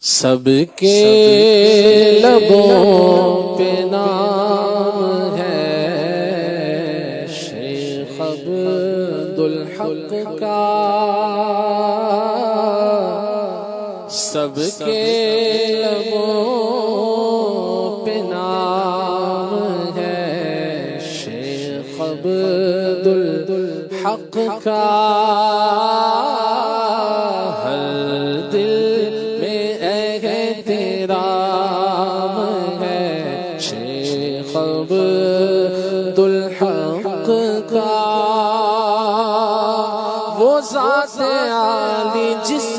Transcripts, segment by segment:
سب کے لبوں پہ نام ہے شیخ عبدالحق کا، سب کے لبوں پہ نام ہے شیخ عبدالحق کا، ہر دل شیخ عبدالحق کا، وہ ذات عالی جس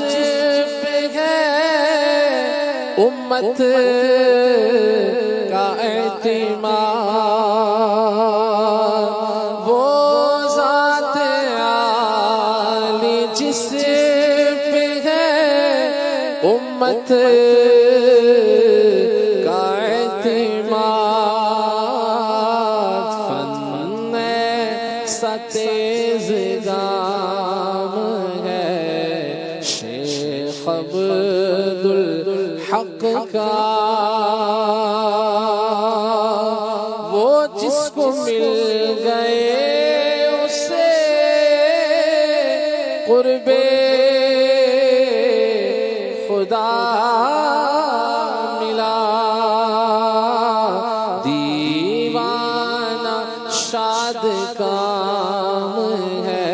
پہ ہے امت کا اعتماد، وہ ذات عالی جس پہ ہے امت کا اعتماد، فن ستیز گام ہے شیخ عبدالحق کا، وہ جس کو مل گئے اسے قرب خدا ملا، دیوانہ شاد کام ہے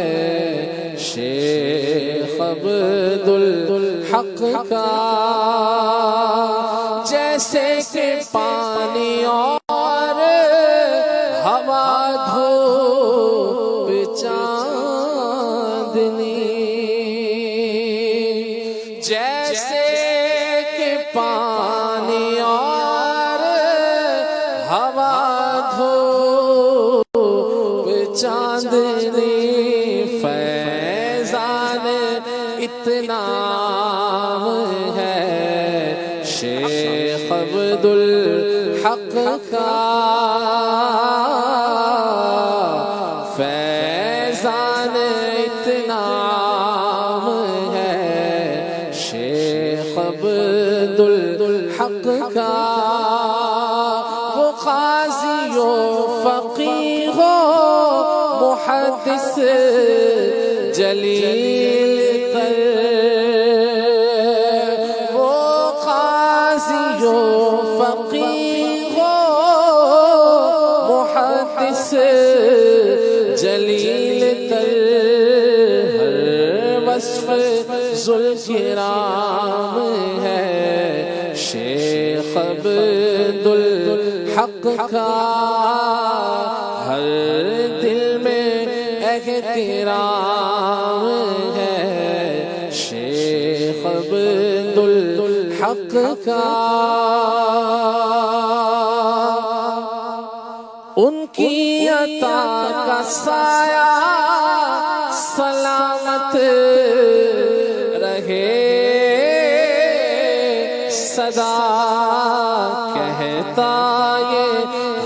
شیخ عبدالحق کا، جیسے کہ پانی اور ہوا دھوپ چاندنی، جیسے کہ پانی اور ہوا دھوپ چاندنی، فیضان اتنام ہے شیخ عبدالحق کا، فیضان اتنام ہے شیخ عبدالحق کا، وہ قاضی و فقیہ و محدث جلیل تر، وہ قاضی و فقیہ و محدث جلیل تر، ہر وصف ذوالکرام ہے شیخ عبدالحق کا، ہر دل میں احترام ہے شیخ عبدالحق کا، ان کی عطا کا سایہ سلامت رہے سدا، کہتا یہ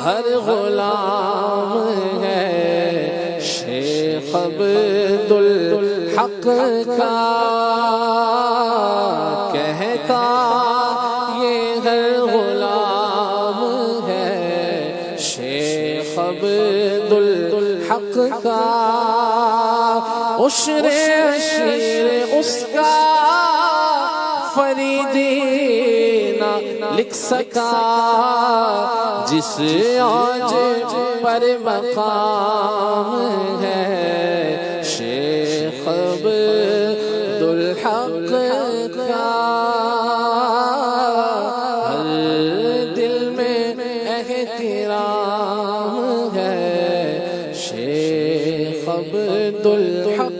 ہر غلام ہے شیخ عبدالحق کا، کہتا یہ ہر غلام ہے شیخ عبدالحق کا، عشر عشیر اس کا فریدی نہ لکھ سکا، جس اوج پر مقام ہے شیخ عبدالحق کا، ہر دل میں احترام ہے شیخ عبدالحق